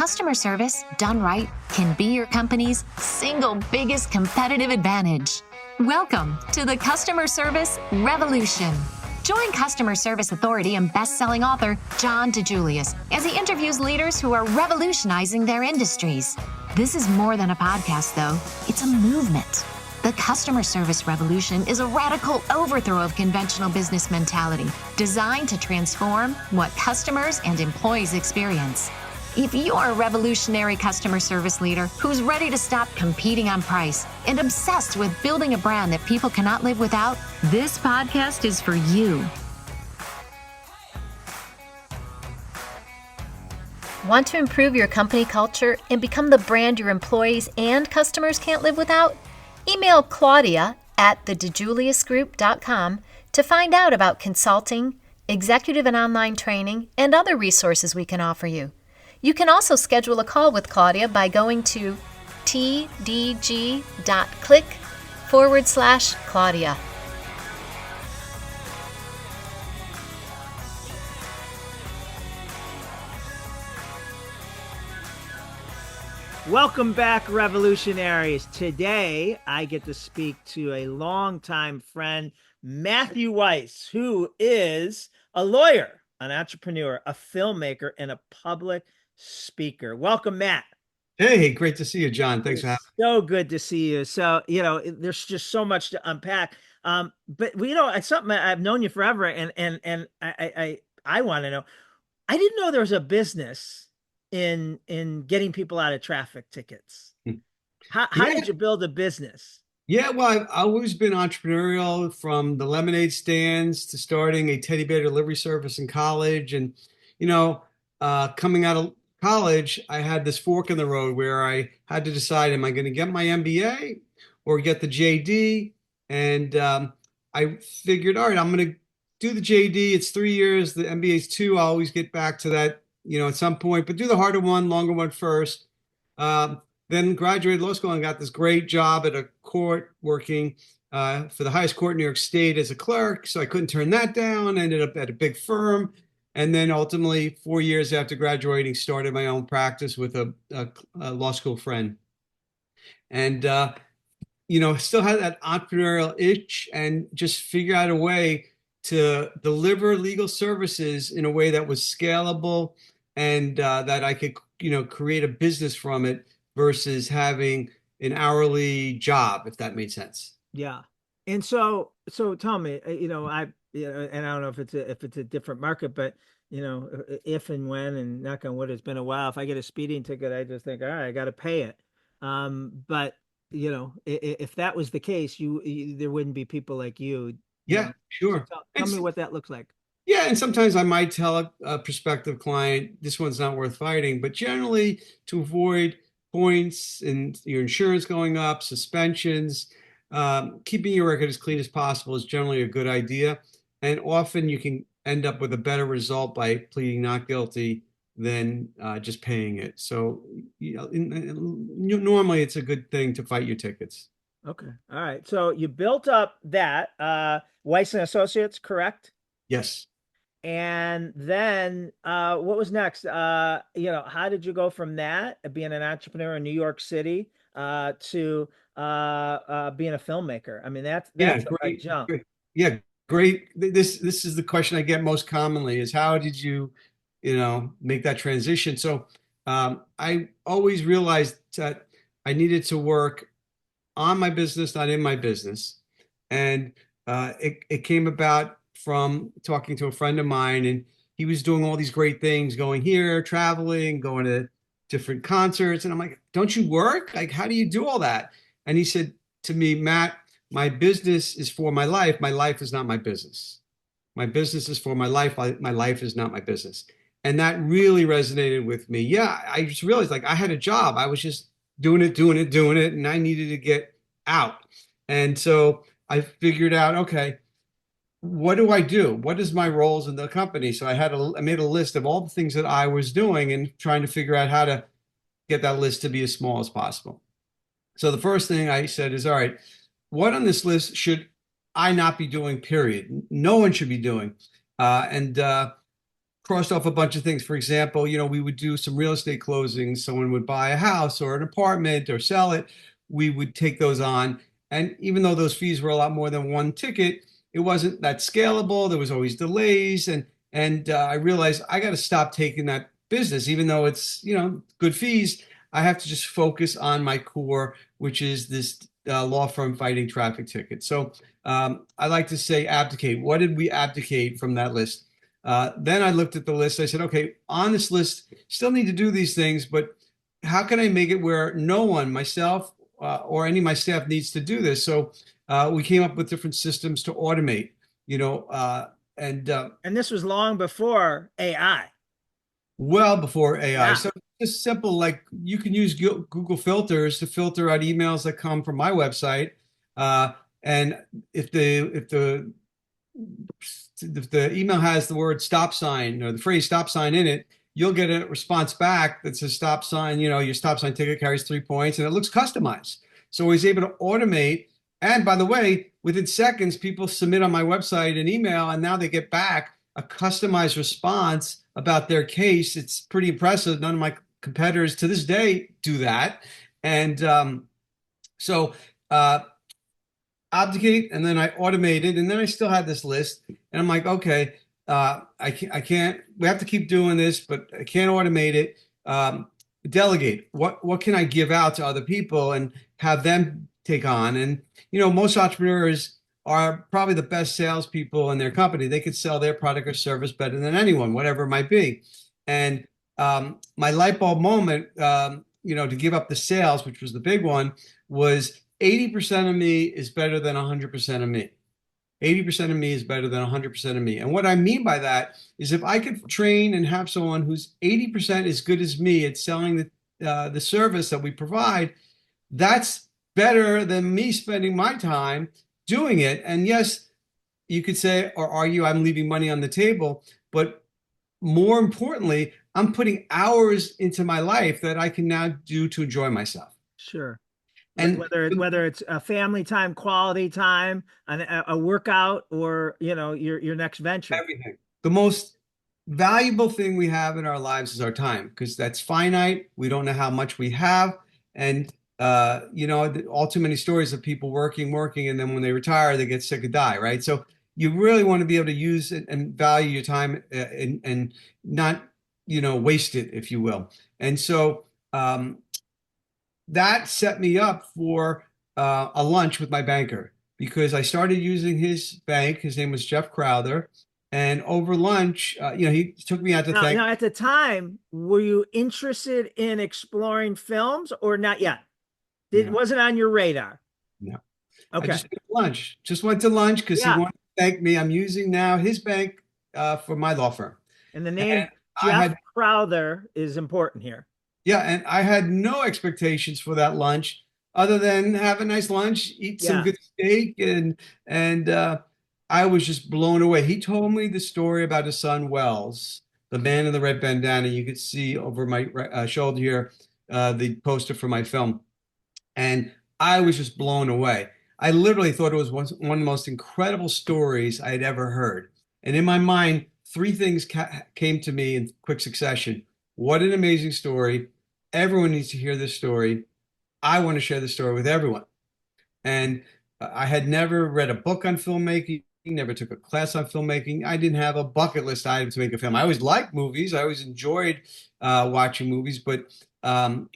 customer service, done right, can be your company's single biggest competitive advantage. Welcome to the Customer Service Revolution. Join customer service authority and best-selling author John DiJulius as he interviews leaders who are revolutionizing their industries. This is more than a podcast, though. It's a movement. The Customer Service Revolution is a radical overthrow of conventional business mentality designed to transform what customers and employees experience. If you're a revolutionary customer service leader who's ready to stop competing on price and obsessed with building a brand that people cannot live without, this podcast is for you. Want to improve your company culture and become the brand your employees and customers can't live without? Email Claudia at thedijuliusgroup.com to find out about consulting, executive and online training, and other resources we can offer you. You can also schedule a call with Claudia by going to tdg.click/Claudia. Welcome back, revolutionaries. Today, I get to speak to a longtime friend, Matthew Weiss, who is a lawyer, an entrepreneur, a filmmaker, and a public speaker. Welcome, Matt. Hey, great to see you, John. Thanks for having me. So good to see you. So, there's just so much to unpack. But it's something I've known you forever, and I want to know. I didn't know there was a business in getting people out of traffic tickets. How did you build a business? Yeah, well, I've always been entrepreneurial, from the lemonade stands to starting a teddy bear delivery service in college. And, coming out of college, I had this fork in the road where I had to decide, am I going to get my MBA or get the JD? And I figured, all right, I'm going to do the JD. It's 3 years. The MBA is 2. I'll always get back to that, at some point, but do the harder one, longer one first. Then graduated law school and got this great job at a court working for the highest court in New York State as a clerk. So I couldn't turn that down. I ended up at a big firm. And then ultimately, 4 years after graduating, started my own practice with a law school friend. And, still had that entrepreneurial itch and just figure out a way to deliver legal services in a way that was scalable and that I could, create a business from it versus having an hourly job, if that made sense. Yeah. And so tell me, and I don't know if it's a different market, but if and when, and knock on wood, it's been a while. If I get a speeding ticket, I just think, all right, I got to pay it. But if that was the case, there wouldn't be people like you. Yeah, sure. So tell me what that looks like. Yeah, and sometimes I might tell a prospective client, this one's not worth fighting, but generally to avoid points and your insurance going up, suspensions, keeping your record as clean as possible is generally a good idea. And often you can end up with a better result by pleading not guilty than just paying it. So, normally it's a good thing to fight your tickets. Okay. All right. So you built up that Weiss and Associates, correct? Yes. And then what was next? How did you go from that, being an entrepreneur in New York City, to being a filmmaker? I mean, that's a big jump. Yeah, great. This is the question I get most commonly, is how did you, make that transition? So I always realized that I needed to work on my business, not in my business. And it came about from talking to a friend of mine, and he was doing all these great things, going here, traveling, going to different concerts. And I'm like, don't you work? Like, how do you do all that? And he said to me, Matt, my business is for my life. My life is not my business. My business is for my life. My life is not my business. And that really resonated with me. Yeah, I just realized, like, I had a job. I was just doing it. And I needed to get out. And so I figured out, okay, what do I do? What is my roles in the company? So I made a list of all the things that I was doing and trying to figure out how to get that list to be as small as possible. So the first thing I said is, all right, what on this list should I not be doing, period? No one should be doing. And crossed off a bunch of things. For example, we would do some real estate closings. Someone would buy a house or an apartment or sell it. We would take those on. And even though those fees were a lot more than one ticket, it wasn't that scalable. There was always delays. And I realized I got to stop taking that business, even though it's, good fees. I have to just focus on my core, which is this law firm fighting traffic tickets. So I like to say abdicate. What did we abdicate from that list? Then I looked at the list. I said, okay, on this list, still need to do these things, but how can I make it where no one, myself or any of my staff, needs to do this? So we came up with different systems to automate, and this was long before AI. Well before AI. Yeah. So just simple, like you can use Google filters to filter out emails that come from my website. And if the email has the word stop sign or the phrase stop sign in it, you'll get a response back that says stop sign, your stop sign ticket carries 3 points and it looks customized. So I was able to automate. And by the way, within seconds, people submit on my website an email and now they get back a customized response about their case. It's pretty impressive. None of my competitors to this day do that. And so abdicate, and then I automated, and then I still had this list. And I'm like, okay, I can't, we have to keep doing this, but I can't automate it. Delegate. What can I give out to other people and have them take on? And, most entrepreneurs are probably the best salespeople in their company. They could sell their product or service better than anyone, whatever it might be. And my light bulb moment, to give up the sales, which was the big one, was 80% of me is better than 100% of me. 80% of me is better than 100% of me. And what I mean by that is if I could train and have someone who's 80% as good as me at selling the service that we provide, that's better than me spending my time doing it. And yes, you could say or argue I'm leaving money on the table, but more importantly, I'm putting hours into my life that I can now do to enjoy myself. Sure. And whether it's a family time, quality time, a workout, or your next venture. Everything. The most valuable thing we have in our lives is our time, because that's finite. We don't know how much we have, and all too many stories of people working, and then when they retire, they get sick and die. Right. So you really want to be able to use it and value your time and not waste it, if you will. And so that set me up for a lunch with my banker, because I started using his bank. His name was Jeff Crowther. And over lunch, he took me out to thank. Now, at the time, were you interested in exploring films or not yet? It wasn't on your radar? No. Okay. I just went to lunch. Just went to lunch because he wanted to thank me. I'm using now his bank for my law firm. And the name Jeff Crowther is important here. Yeah, and I had no expectations for that lunch other than have a nice lunch, eat some good steak, and I was just blown away. He told me the story about his son, Welles, the man in the red bandana. You could see over my shoulder here the poster for my film. And I was just blown away. I literally thought it was one of the most incredible stories I had ever heard. And in my mind, three things came to me in quick succession. What an amazing story. Everyone needs to hear this story. I want to share the story with everyone. And I had never read a book on filmmaking, never took a class on filmmaking. I didn't have a bucket list item to make a film. I always liked movies. I always enjoyed watching movies, but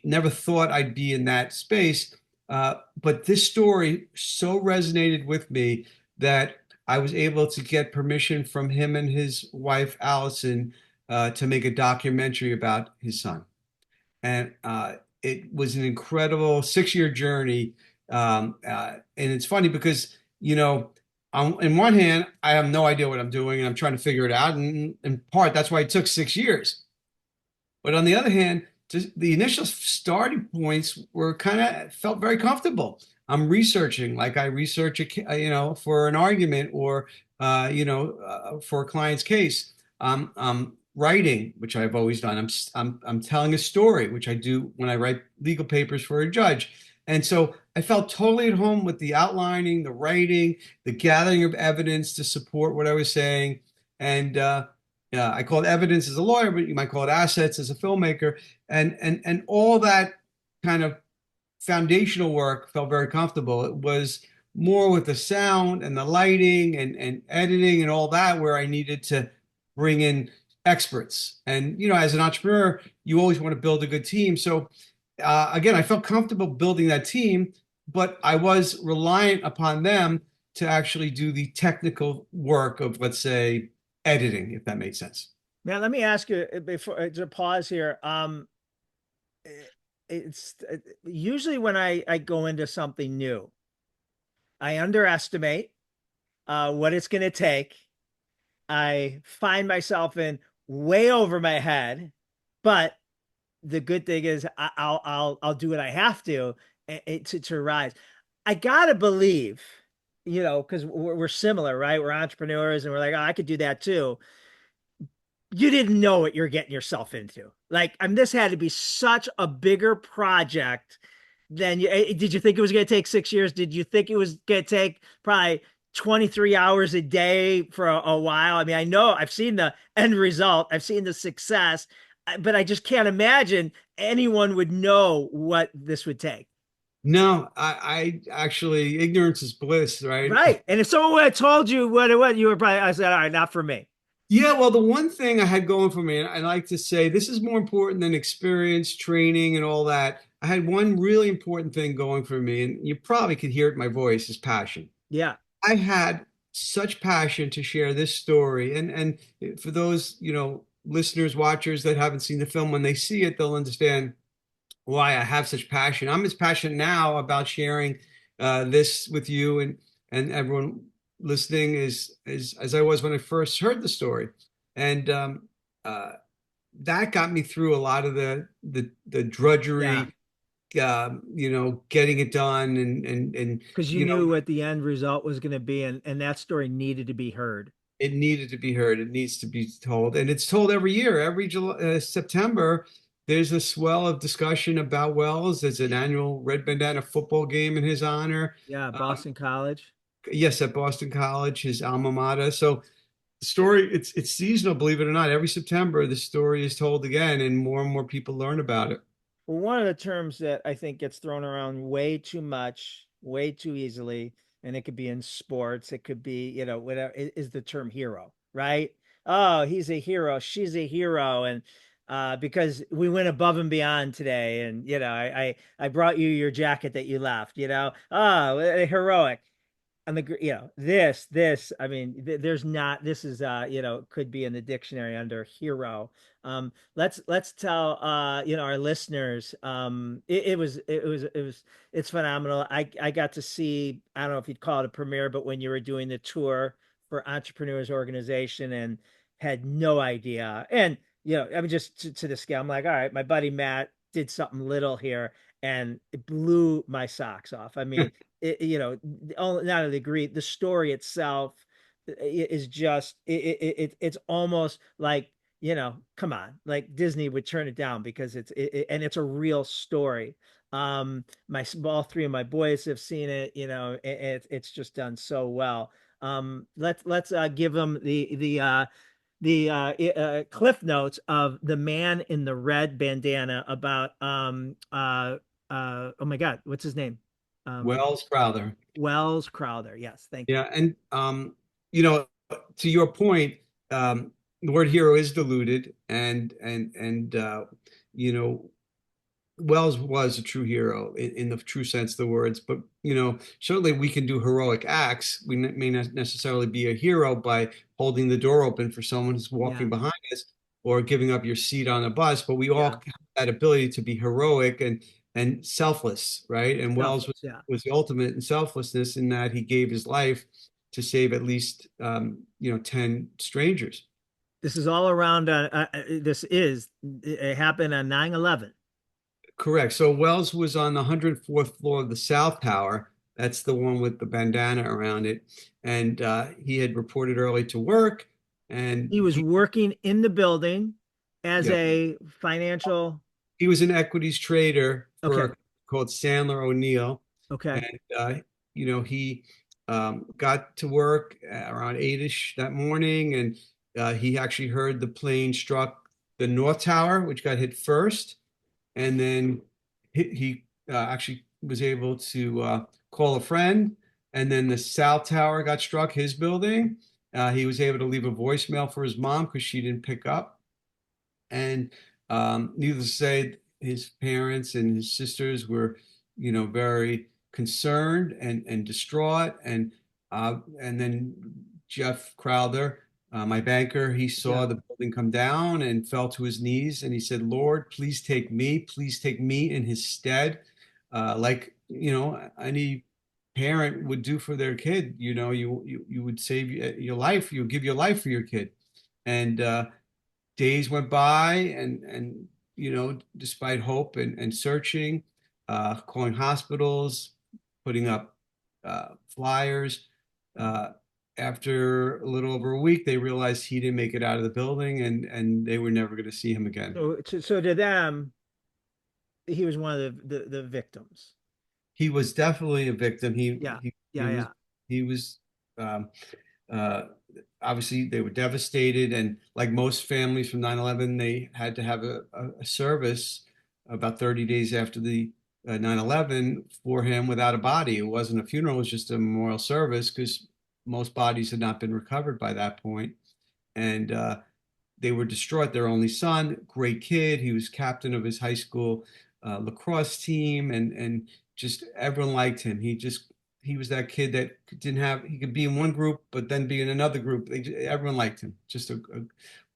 never thought I'd be in that space. But this story so resonated with me that I was able to get permission from him and his wife, Allison, to make a documentary about his son. And it was an incredible 6-year journey. And it's funny because, in one hand, I have no idea what I'm doing and I'm trying to figure it out. And in part, that's why it took 6 years. But on the other hand, just the initial starting points were felt very comfortable. I'm researching, like I research, for an argument or, for a client's case. I'm writing, which I've always done. I'm telling a story, which I do when I write legal papers for a judge. And so I felt totally at home with the outlining, the writing, the gathering of evidence to support what I was saying. And I call it evidence as a lawyer, but you might call it assets as a filmmaker. And all that kind of foundational work felt very comfortable. It was more with the sound and the lighting and editing and all that where I needed to bring in experts. And, as an entrepreneur, you always want to build a good team. So, again, I felt comfortable building that team, but I was reliant upon them to actually do the technical work of, let's say, editing, if that made sense. Now, let me ask you before to pause here. It's usually when I go into something new, I underestimate what it's going to take. I find myself in way over my head, but the good thing is I'll do what I have to to rise. I gotta believe, because we're similar, right? We're entrepreneurs, and we're like, oh, I could do that too. You didn't know what you're getting yourself into. Like, I mean, this had to be such a bigger project than you. Did you think it was going to take 6 years? Did you think it was going to take probably 23 hours a day for a while? I mean, I know I've seen the end result, I've seen the success, but I just can't imagine anyone would know what this would take. No, I actually, ignorance is bliss, right? Right. And if someone would have told you what it was, you were probably, I said, all right, not for me. Yeah, well, the one thing I had going for me, and I like to say this is more important than experience, training, and all that. I had one really important thing going for me, and you probably could hear it in my voice, is passion. Yeah. I had such passion to share this story. And for those, listeners, watchers that haven't seen the film, when they see it, they'll understand why I have such passion. I'm as passionate now about sharing this with you and everyone listening as I was when I first heard the story. And uh, that got me through a lot of the Yeah. drudgery, getting it done and Because you knew what the end result was going to be, and that story needed to be heard. it needed to be heard. It needs to be told, and it's told every year. Every September, there's a swell of discussion about Welles. There's an annual Red Bandana football game in his honor. Yeah. Um, Boston College. yes, at Boston College, his alma mater. So the story, it's seasonal, believe it or not. Every September, the story is told again, and more people learn about it. Well, one of the terms that I think gets thrown around way too much, way too easily, and it could be in sports, it could be, whatever, is the term hero, right? Oh, he's a hero, she's a hero. And because we went above and beyond today. And, I brought you your jacket that you left, oh, heroic. On the this I mean there's not this is could be in the dictionary under hero. Let's tell our listeners, it's phenomenal. I got to see, I don't know if you'd call it a premiere, but when you were doing the tour for Entrepreneurs Organization, and had no idea. And I mean, just to the scale, I'm like, all right, my buddy Matt did something little here, and it blew my socks off. I mean, not a degree. The story itself is just it's almost like, come on, like Disney would turn it down, because and it's a real story. My all three of my boys have seen it. It's just done so well. Let's give them the cliff notes of The Man in the Red Bandana, about oh my God, what's his name? Welles Crowther. Welles Crowther. Yes, thank you. Yeah, and you know, to your point, the word hero is diluted, and you know, Wells was a true hero in the true sense of the words. But certainly we can do heroic acts. We may not necessarily be a hero by holding the door open for someone who's Yeah, walking behind us or giving up your seat on a bus. But we all yeah, have that ability to be heroic and selfless, right? And Wells selfless. Yeah, was the ultimate in selflessness in that he gave his life to save at least 10 strangers. this is all around. It happened on 9/11. Correct. So Wells was on the 104th floor of the South Tower. That's the one with the bandana around it. And he had reported early to work. And He was working in the building as yeah, a financial. he was an equities trader Okay, for called Sandler O'Neill. okay. And he got to work around 8ish that morning, and he actually heard the plane struck the North Tower, which got hit first, and then he actually was able to call a friend, and then the South Tower got struck, his building. He was able to leave a voicemail for his mom because she didn't pick up. And needless to say, his parents and his sisters were, very concerned and distraught. And then Jeff Crowther, my banker, he saw the building come down and fell to his knees, and he said, "Lord, please take me in his stead." Like, any parent would do for their kid. You would save your life, you would give your life for your kid. And days went by, and despite hope and searching, calling hospitals, putting up flyers. After a little over a week, they realized he didn't make it out of the building, and they were never going to see him again. So to them, he was one of the victims. He was definitely a victim. He was uh, obviously they were devastated, and like most families from 9/11, they had to have a service about 30 days after the 9/11 for him without a body. It wasn't a funeral, it was just a memorial service because most bodies had not been recovered by that point. And they were distraught. Their only son, great kid. He was captain of his high school lacrosse team, and just everyone liked him. He was that kid that he could be in one group, but then be in another group. Everyone liked him. Just a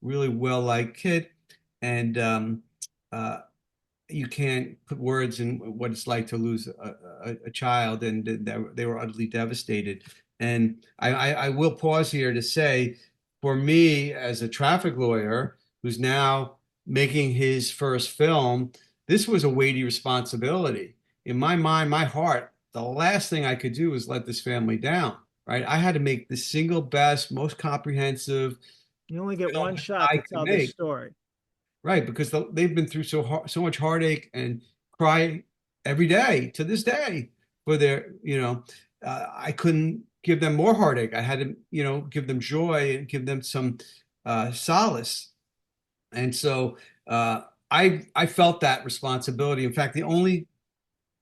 really well-liked kid. And you can't put words in what it's like to lose a child, and they were utterly devastated. And I will pause here to say, for me as a traffic lawyer who's now making his first film, this was a weighty responsibility. In my mind, my heart, the last thing I could do was let this family down, right? I had to make the single best, most comprehensive. You only get one shot to tell this story. Right, because they've been through so much heartache and cry every day to this day for their, I couldn't give them more heartache. I had to, give them joy and give them some solace. And so I felt that responsibility. In fact, the only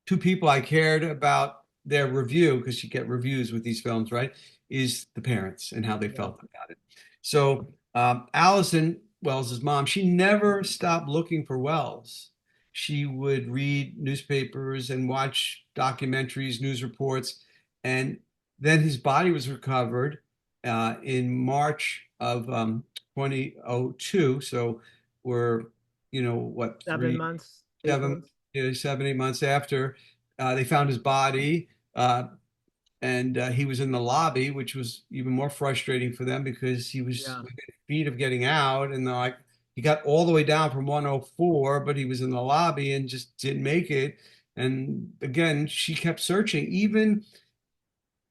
two people I cared about their review, because you get reviews with these films, right, is the parents and how they felt about it. So Allison, Welles's mom, she never stopped looking for Welles. She would read newspapers and watch documentaries, news reports, and then his body was recovered in March of 2002. So we're, what, 7 months, 7, 8 months after they found his body. And he was in the lobby, which was even more frustrating for them because he was within feet of getting out. And he got all the way down from 104, but he was in the lobby and just didn't make it. And again, she kept searching. Even,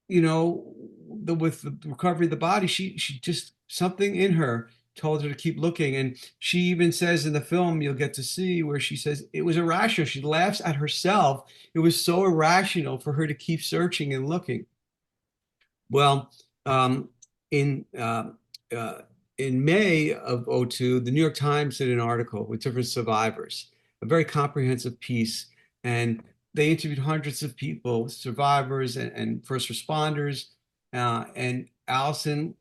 with the recovery of the body, she just, something in her told her to keep looking. And she even says in the film, you'll get to see, where she says it was irrational. She laughs at herself. It was so irrational for her to keep searching and looking. Well, in May of '02, the New York Times did an article with different survivors, a very comprehensive piece. And they interviewed hundreds of people, survivors and first responders. And Allison,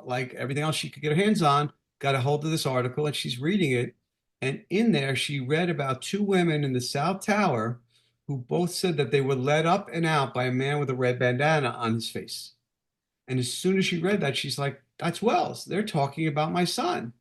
like everything else she could get her hands on, got a hold of this article, and she's reading it. And in there, she read about two women in the South Tower who both said that they were led up and out by a man with a red bandana on his face. And as soon as she read that, she's like, that's Welles. They're talking about my son.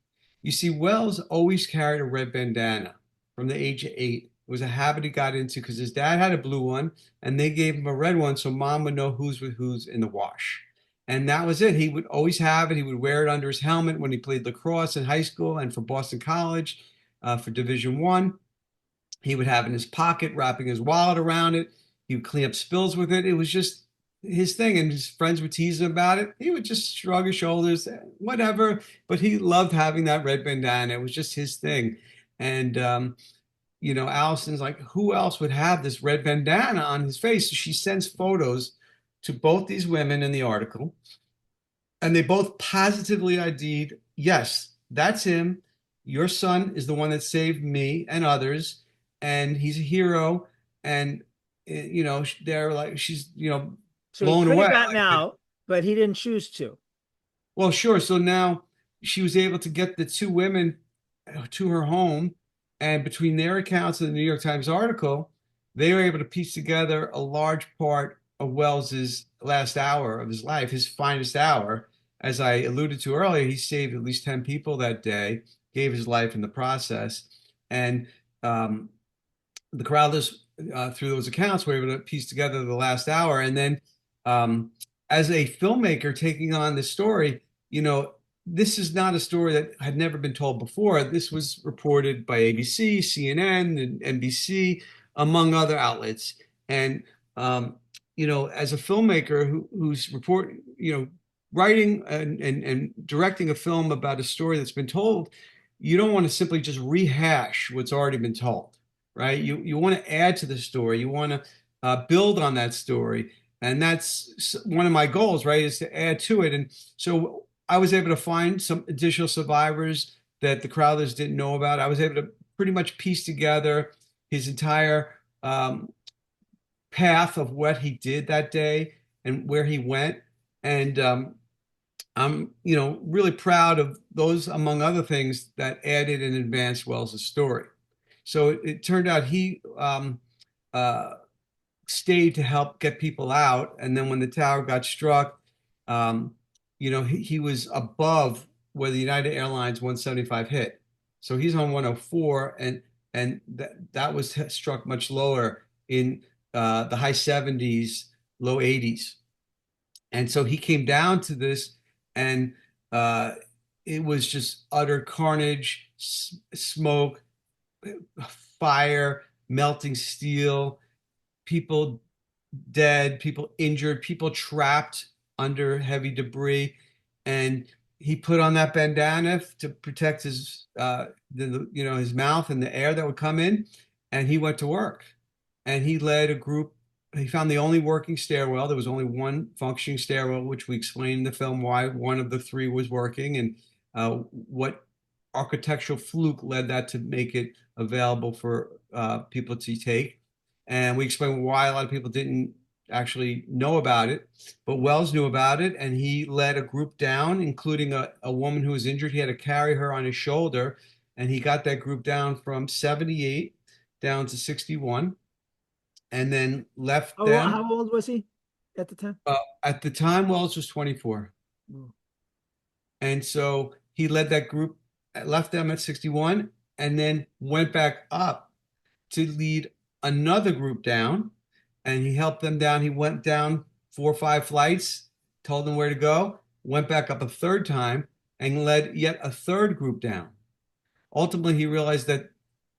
You see, Welles always carried a red bandana from the age of 8. It was a habit he got into because his dad had a blue one, and they gave him a red one so mom would know who's with who's in the wash. And that was it. He would always have it. He would wear it under his helmet when he played lacrosse in high school and for Boston College for Division I. He would have it in his pocket, wrapping his wallet around it. He would clean up spills with it. It was just his thing. And his friends would tease him about it. He would just shrug his shoulders, whatever. But he loved having that red bandana. It was just his thing. And, Allison's like, who else would have this red bandana on his face? So she sends photos to both these women in the article, and they both positively ID'd yes, that's him. Your son is the one that saved me and others, and he's a hero. And they're like, she's So he blown could away. have gotten out, but he didn't choose to. Well, sure. So now she was able to get the two women to her home, and between their accounts and the New York Times article, they were able to piece together a large part of Wells's last hour of his life, his finest hour. As I alluded to earlier, he saved at least 10 people that day, gave his life in the process. And um, the Crowthers, through those accounts, were able to piece together the last hour. And then, um, as a filmmaker taking on this story, this is not a story that had never been told before. This was reported by ABC, CNN, and NBC, among other outlets. And as a filmmaker who's writing and directing a film about a story that's been told, you don't want to simply just rehash what's already been told, right? You want to add to the story. You want to build on that story, and that's one of my goals, right? Is to add to it. And so I was able to find some additional survivors that the Crowthers didn't know about. I was able to pretty much piece together his entire path of what he did that day and where he went. And I'm, really proud of those, among other things, that added and advanced Wells's story. So it turned out he uh, stayed to help get people out. And then when the tower got struck, he was above where the United Airlines 175 hit. So he's on 104, and that was struck much lower in the high 70s, low 80s. And so he came down to this, and it was just utter carnage, smoke, fire, melting steel, people dead, people injured, people trapped under heavy debris. And he put on that bandana to protect his his mouth and the air that would come in, and he went to work. And he led a group. He found the only working stairwell. There was only one functioning stairwell, which we explained in the film why one of the three was working, and what architectural fluke led that to make it available for people to take. And we explained why a lot of people didn't actually know about it, but Welles knew about it, and he led a group down, including a woman who was injured. He had to carry her on his shoulder, and he got that group down from 78 down to 61, and then left Oh, them. how old was he at the time? At the time, Welles was 24. Oh. And so he led that group, left them at 61, and then went back up to lead another group down. And he helped them down. He went down 4 or 5 flights, told them where to go, went back up a third time, and led yet a third group down. Ultimately, he realized that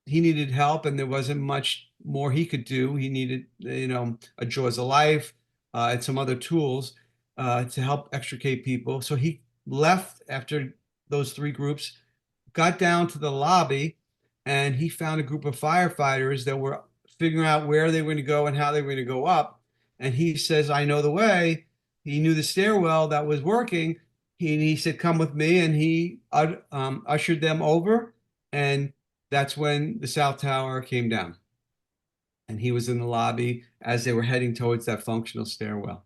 he needed help, and there wasn't much more he could do. He needed, a Jaws of Life, and some other tools to help extricate people. So he left after those three groups, got down to the lobby, and he found a group of firefighters that were figuring out where they were going to go and how they were going to go up. And he says, I know the way. He knew the stairwell that was working. He said, come with me. And he ushered them over. And that's when the South Tower came down. And he was in the lobby as they were heading towards that functional stairwell.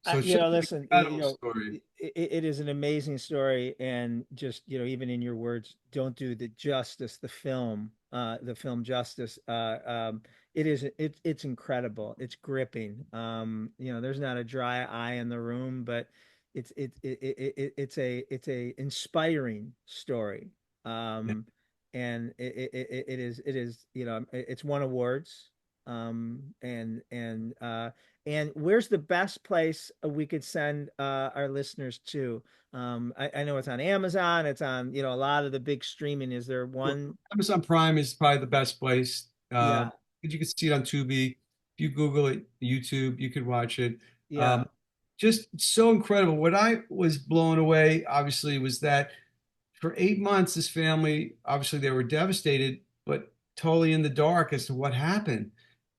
So it's just an Listen, incredible story. it is an amazing story, and just even in your words, don't do the film justice. It's incredible. It's gripping. There's not a dry eye in the room, but it's a inspiring story. And it's won awards. And where's the best place we could send our listeners to? I know it's on Amazon. It's on, a lot of the big streaming. Is there one? Amazon Prime is probably the best place. Yeah. You can see it on Tubi. If you Google it, YouTube, you could watch it. Yeah. Just so incredible. What I was blown away, obviously, was that for 8 months, this family, obviously, they were devastated, but totally in the dark as to what happened,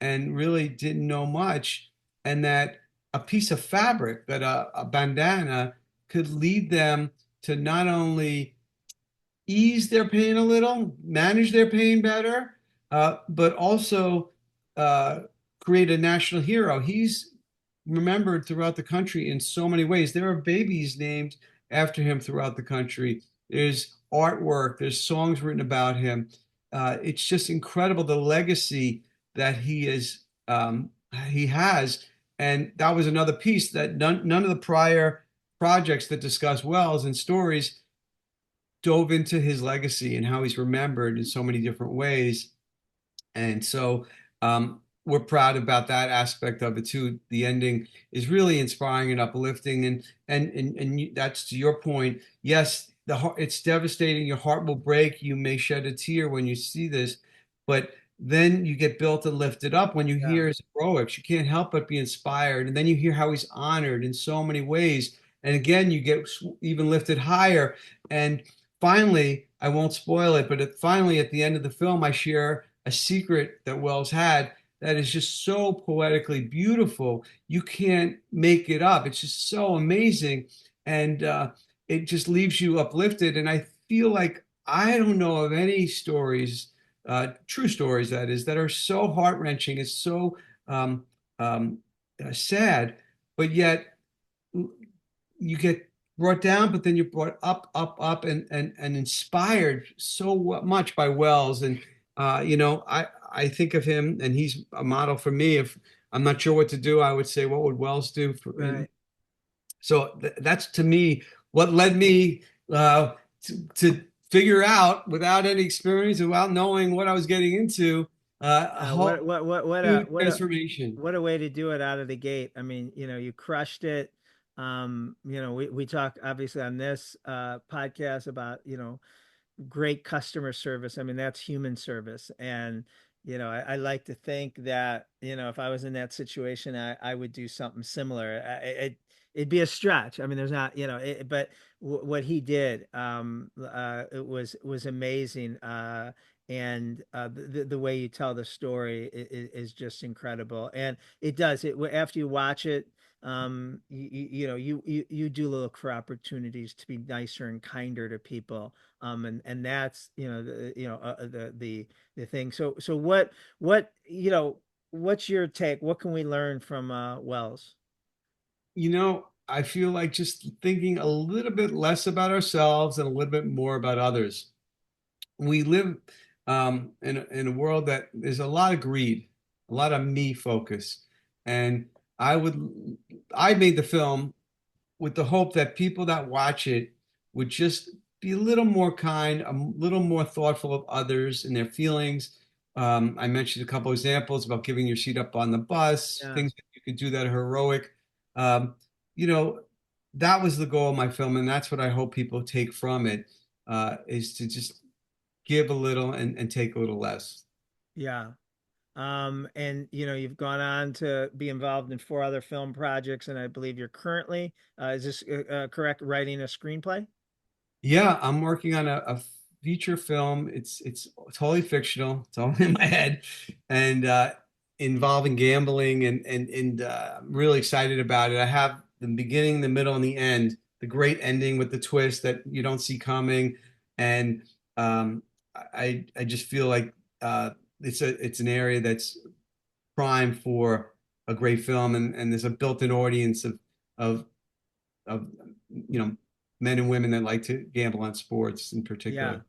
and really didn't know much. And that a piece of fabric, that a bandana, could lead them to not only ease their pain a little, manage their pain better, but also uh, create a national hero. He's remembered throughout the country in so many ways. There are babies named after him throughout the country. There's artwork, there's songs written about him. It's just incredible the legacy that he has. And that was another piece that none of the prior projects that discuss Welles and stories dove into his legacy and how he's remembered in so many different ways. And so we're proud about that aspect of it too. The ending is really inspiring and uplifting, and that's to your point. Yes, it's devastating. Your heart will break. You may shed a tear when you see this, but then you get built and lifted up when you Yeah. hear his heroics. You can't help but be inspired, and then you hear how he's honored in so many ways. And again, you get even lifted higher. And finally, I won't spoil it, but finally, at the end of the film, I share a secret that Welles had that is just so poetically beautiful. You can't make it up. It's just so amazing. And it just leaves you uplifted. And I feel like I don't know of any stories, true stories, that is, that are so heart-wrenching. It's so um, um, sad, but yet you get brought down, but then you're brought up, up, up, and inspired so much by Welles. And I think of him, and he's a model for me. If I'm not sure what to do, I would say, what would Welles do for? Right. So that's to me what led me to figure out, without any experience, without knowing what I was getting into, a whole new transformation. what a way to do it out of the gate. I mean, you crushed it. We talk obviously on this podcast about, great customer service. I mean, that's human service. And, I like to think that, if I was in that situation, I would do something similar. It'd be a stretch. I mean, there's not, but what he did, it was amazing. And the way you tell the story is just incredible. And it does it after you watch it. You do look for opportunities to be nicer and kinder to people. And that's, the thing. So what's your take? What can we learn from Welles? I feel like just thinking a little bit less about ourselves and a little bit more about others. We live in a world that there's a lot of greed, a lot of me focus. And I made the film with the hope that people that watch it would just be a little more kind, a little more thoughtful of others and their feelings. I mentioned a couple examples about giving your seat up on the bus, Yeah. things that you could do that are heroic. Um, you know, that was the goal of my film, and that's what I hope people take from it, is to just give a little and take a little less. Yeah. And you've gone on to be involved in four other film projects, and I believe you're currently, is this correct, writing a screenplay? Yeah, I'm working on a feature film. It's totally fictional. It's all in my head, and involving gambling, and I'm really excited about it. I have the beginning, the middle, and the end. The great ending with the twist that you don't see coming, and um, I just feel like it's an area that's prime for a great film, and there's a built-in audience of of men and women that like to gamble on sports in Yeah. particular.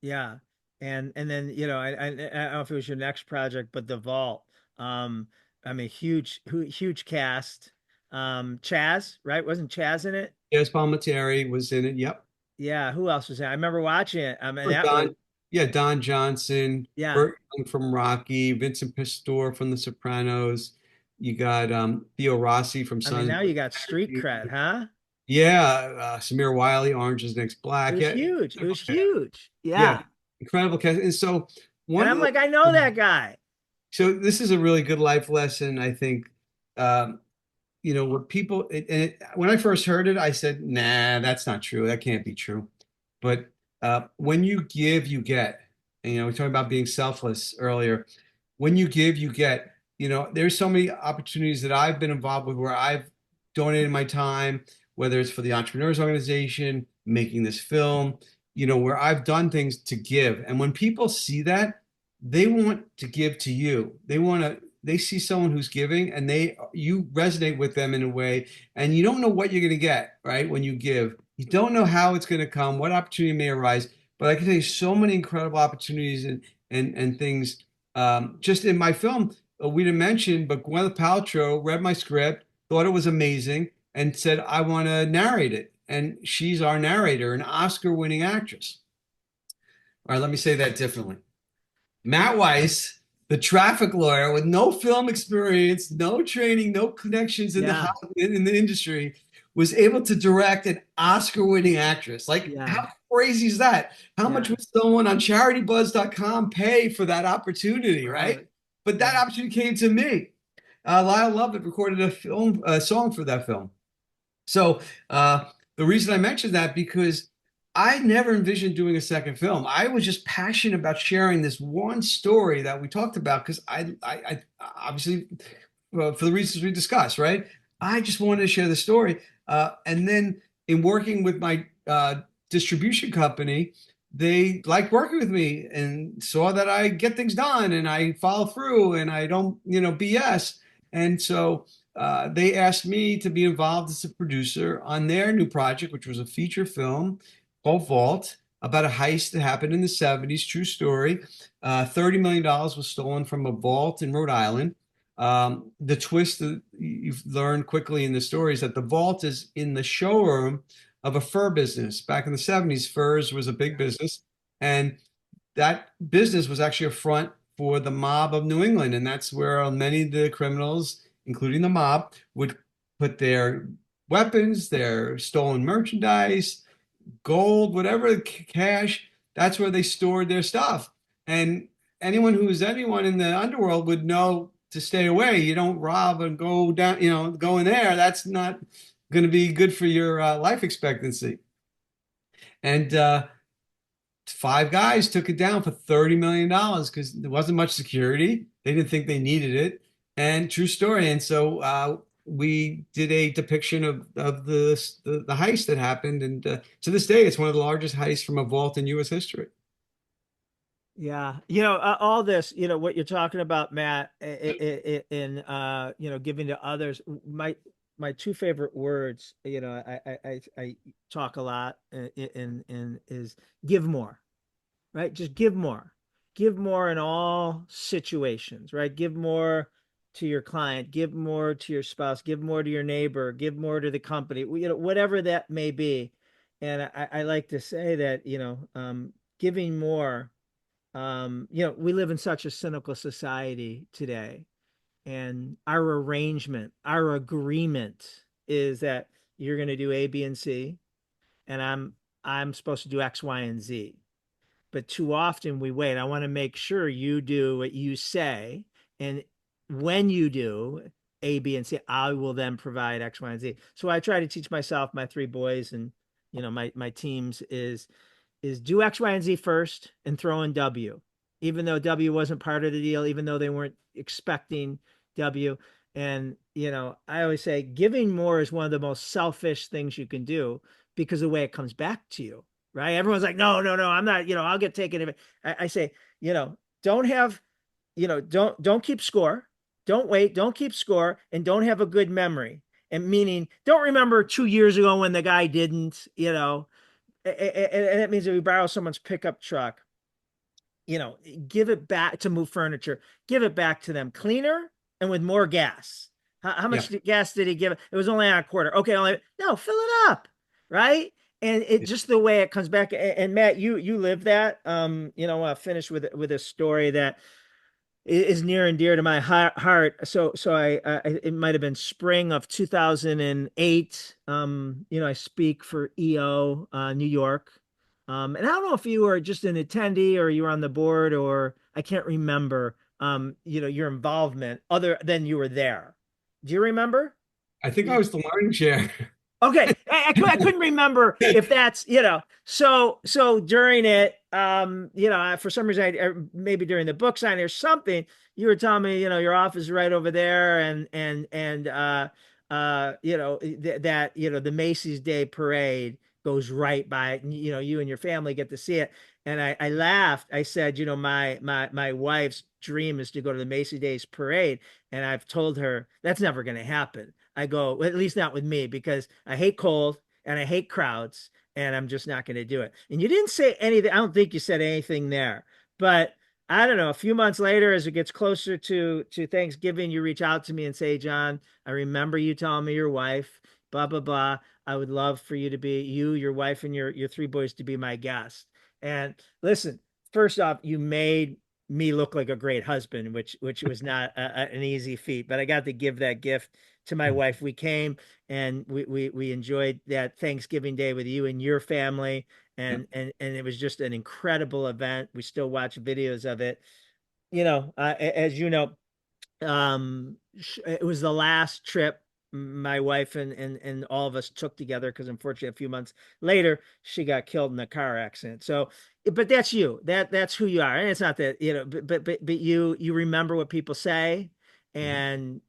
Yeah. And then, I don't know if it was your next project, but The Vault. Um, I mean, huge cast. Chaz, right? Wasn't Chaz in it? Yes, Palminteri was in it. Yep. Yeah. Who else was in it? I remember watching it. I mean, Or that was, yeah, Don Johnson, yeah. Burt Young from Rocky, Vincent Pastore from The Sopranos. You got Theo Rossi from I mean, Sons of now you got street cred, Anarchy. huh? Yeah, Samir Wiley, Orange is the Next It Black. was Yeah, huge. It was huge. yeah, Yeah. incredible cast. And so And one I'm of like, I know the that guy. so this is a really good life lesson, I think. Um, what people when I first heard it, I said, "Nah, that's not true. That can't be true." But when you give, you get. And, we talked about being selfless earlier. When you give, you get. There's so many opportunities that I've been involved with where I've donated my time, whether it's for the Entrepreneurs Organization, making this film, where I've done things to give. And when people see that, they want to give to you. They see someone who's giving and you resonate with them in a way, and you don't know what you're going to get, right? When you give, you don't know how it's going to come, what opportunity may arise. But I can tell you so many incredible opportunities and things. Just in my film, we didn't mention, but Gwyneth Paltrow read my script, thought it was amazing, and said, I want to narrate it. And she's our narrator, an Oscar-winning actress. All right, let me say that differently. Matt Weiss, the traffic lawyer with no film experience, no training, no connections in Yeah. in the industry, was able to direct an Oscar-winning actress. Like, Yeah. how crazy is that? How much Yeah. would someone on CharityBuzz.com pay for that opportunity, right? But that Yeah. opportunity came to me. Lyle Lovett recorded a song for that film. So the reason I mentioned that, because I never envisioned doing a second film. I was just passionate about sharing this one story that we talked about, because I obviously, for the reasons we discussed, right? I just wanted to share the story. And then in working with my distribution company, they liked working with me and saw that I get things done and I follow through and I don't, BS. And so they asked me to be involved as a producer on their new project, which was a feature film called Vault, about a heist that happened in the 70s, true story. $30 million was stolen from a vault in Rhode Island. The twist that you've learned quickly in the story is that the vault is in the showroom of a fur business. Back in the 70s, furs was a big business. And that business was actually a front for the mob of New England. And that's where many of the criminals, including the mob, would put their weapons, their stolen merchandise, gold, whatever, cash. That's where they stored their stuff. And anyone in the underworld would know to stay away. You don't rob and go down, go in there. That's not going to be good for your life expectancy. And five guys took it down for $30 million because there wasn't much security. They didn't think they needed it. And true story. And so we did a depiction of the heist that happened. And to this day, it's one of the largest heists from a vault in U.S. history. Yeah. All this, what you're talking about, Matt, in, giving to others, my two favorite words, I talk a lot in is give more, right? Just give more in all situations, right? Give more to your client, give more to your spouse, give more to your neighbor, give more to the company, whatever that may be. And I like to say that, giving more, we live in such a cynical society today, and our agreement is that you're going to do A, B, and C, and I'm supposed to do X, Y, and Z. But too often we wait. I want to make sure you do what you say, and when you do A, B, and C, I will then provide X, Y, and Z. So I try to teach myself, my three boys, and my teams is do X, Y, and Z first and throw in W, even though W wasn't part of the deal, even though they weren't expecting W. And, I always say giving more is one of the most selfish things you can do, because of the way it comes back to you, right? Everyone's like, no, I'm not, I'll get taken of it. I say, don't have, don't keep score. Don't wait, don't keep score, and don't have a good memory. And meaning, don't remember 2 years ago when the guy didn't, and that means if we borrow someone's pickup truck, give it back to move furniture, give it back to them cleaner and with more gas. How much gas did he give? It was only on a quarter. Okay, no, fill it up, right? And it just the way it comes back. And Matt, you live that. I'll finish with a story that is near and dear to my heart. So I it might have been spring of 2008. I speak for EO New York. And I don't know if you were just an attendee or you were on the board, or I can't remember your involvement other than you were there. Do you remember? I think I was the learning chair. Okay, I couldn't remember if that's so during it, for some reason, maybe during the book signing or something, you were telling me, your office is right over there, and that the Macy's Day Parade goes right by it, and you and your family get to see it. And I laughed. I said, my wife's dream is to go to the Macy Days parade, and I've told her that's never going to happen. I go, well, at least not with me, because I hate cold and I hate crowds, and I'm just not going to do it. And you didn't say anything. I don't think you said anything there, but I don't know. A few months later, as it gets closer to Thanksgiving, you reach out to me and say, John, I remember you telling me your wife, blah blah blah. I would love for you to be your wife, and your three boys to be my guest. And listen, first off, you made me look like a great husband, which was not an easy feat. But I got to give that gift to my wife. We came and we enjoyed that Thanksgiving Day with you and your family, Yeah. and it was just an incredible event. We still watch videos of it. As you know, it was the last trip my wife and all of us took together, because unfortunately a few months later she got killed in a car accident. So but that's you, that's who you are. And it's not that, but you remember what people say. Mhm. And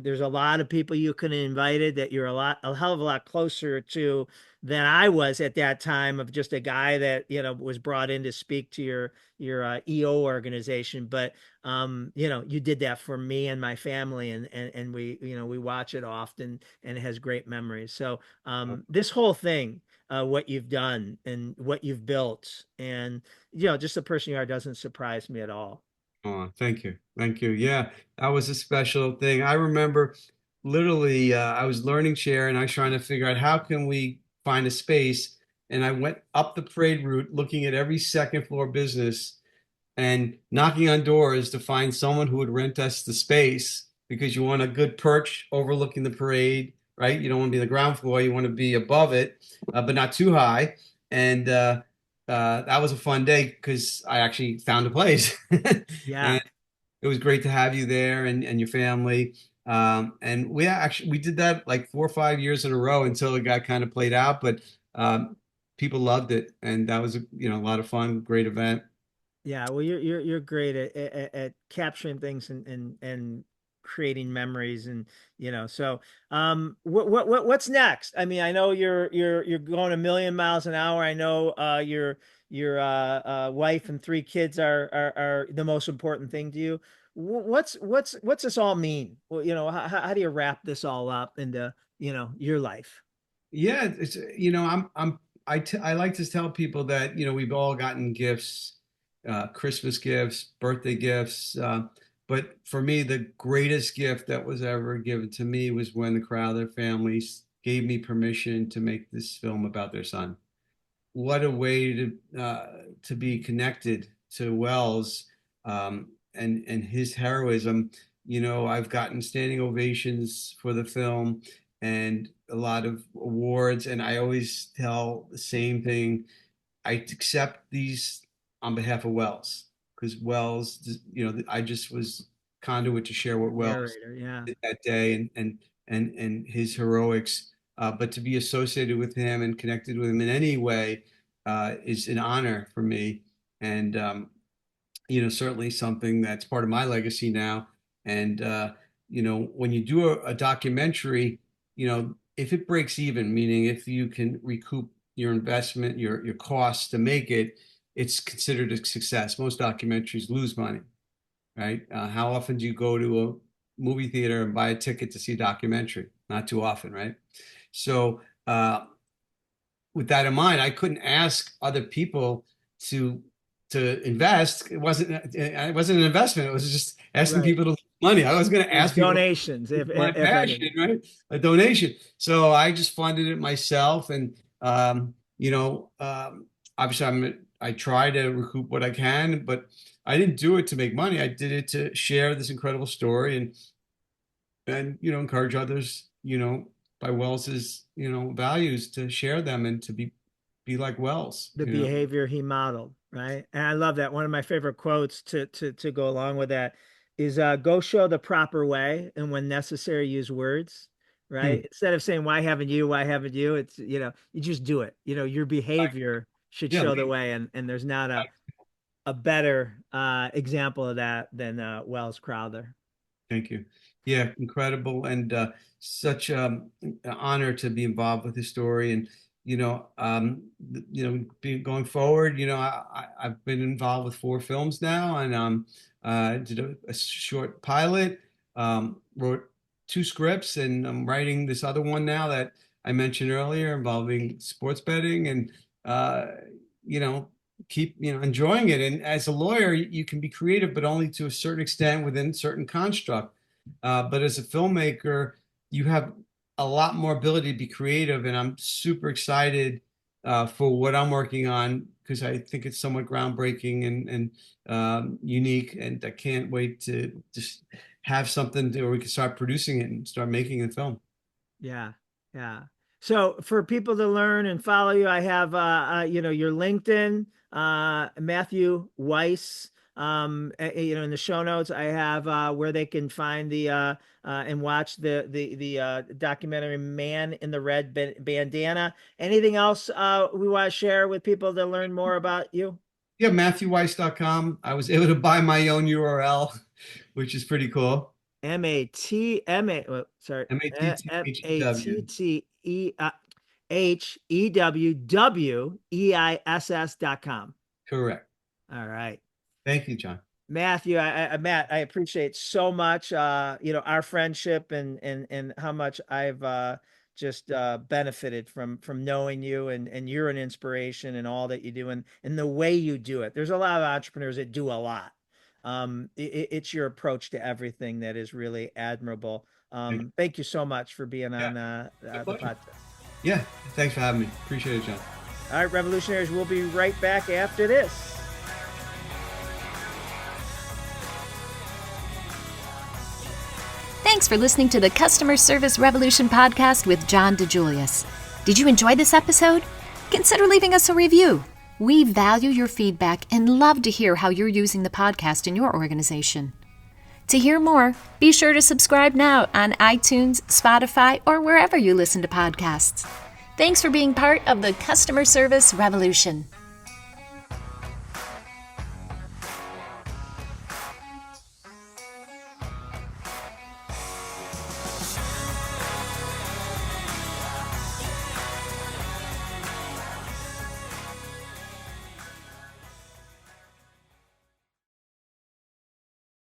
there's a lot of people you could have invited that you're a hell of a lot closer to than I was at that time, of just a guy that was brought in to speak to your EO organization. But you did that for me and my family, and we watch it often, and it has great memories. So this whole thing, what you've done and what you've built, and just the person you are, doesn't surprise me at all. Oh, thank you. Thank you. Yeah, that was a special thing. I remember literally I was learning chair and I was trying to figure out how can we find a space. And I went up the parade route looking at every second floor business and knocking on doors to find someone who would rent us the space, because you want a good perch overlooking the parade, right? You don't want to be on the ground floor. You want to be above it, but not too high. And that was a fun day because I actually found a place. Yeah. And it was great to have you there and your family. And we did that like 4 or 5 years in a row until it got kind of played out. But people loved it, and that was a lot of fun, great event. Yeah, well, you're great at capturing things and creating memories, and so what's next? I mean, I know you're going a million miles an hour. I know your wife and three kids are the most important thing to you. What's this all mean? Well, how do you wrap this all up into your life? Yeah, it's I like to tell people that we've all gotten gifts, Christmas gifts, birthday gifts, but for me the greatest gift that was ever given to me was when the Crowther families gave me permission to make this film about their son. What a way to be connected to Welles, and his heroism. I've gotten standing ovations for the film and a lot of awards, and I always tell the same thing. I accept these on behalf of Welles, because Welles, I just was conduit to share what Welles Narrator, yeah. did that day, and his heroics. But to be associated with him and connected with him in any way is an honor for me, and certainly something that's part of my legacy now. And when you do a documentary, if it breaks even, meaning if you can recoup your investment, your costs to make it, it's considered a success. Most documentaries lose money, right? How often do you go to a movie theater and buy a ticket to see a documentary? Not too often, right? So, with that in mind, I couldn't ask other people to invest. It wasn't an investment. It was just asking Right. people to lose money. I was going to It was ask people donations, my if passion, any. right? A donation. So I just funded it myself, and obviously I try to recoup what I can, but I didn't do it to make money. I did it to share this incredible story and encourage others, by Wells's values, to share them and to be like Wells. The behavior he modeled, right? And I love that. One of my favorite quotes to go along with that is go show the proper way, and when necessary use words, right? Hmm. Instead of saying why haven't you, it's you just do it. Your behavior should Yeah, show the way, and there's not a better example of that than Welles Crowther. thank you. Yeah, incredible, and such an honor to be involved with his story. And going forward, I've been involved with 4 films now, and did a short pilot, wrote 2 scripts, and I'm writing this other one now that I mentioned earlier involving sports betting, and keep enjoying it. And as a lawyer, you can be creative, but only to a certain extent within certain construct. But as a filmmaker, you have a lot more ability to be creative, and I'm super excited for what I'm working on, because I think it's somewhat groundbreaking and unique, and I can't wait to just have something where we can start producing it and start making the film. Yeah. Yeah. So for people to learn and follow you, I have, your LinkedIn, Matthew Weiss. In the show notes, I have where they can find the and watch the documentary "Man in the Red Bandana." Anything else we want to share with people to learn more about you? Yeah, MatthewWeiss.com. I was able to buy my own URL, which is pretty cool. Sorry, MatthewWeiss.com. Correct. All right. Thank you, John. Matthew, Matt, I appreciate so much, our friendship and how much I've just benefited from knowing you, and you're an inspiration in all that you do, and the way you do it. There's a lot of entrepreneurs that do a lot. It's your approach to everything that is really admirable. Thank you so much for being on the podcast. Yeah, thanks for having me. Appreciate it, John. All right, Revolutionaries, we'll be right back after this. Thanks for listening to the Customer Service Revolution podcast with John DiJulius. Did you enjoy this episode? Consider leaving us a review. We value your feedback and love to hear how you're using the podcast in your organization. To hear more, be sure to subscribe now on iTunes, Spotify, or wherever you listen to podcasts. Thanks for being part of the Customer Service Revolution.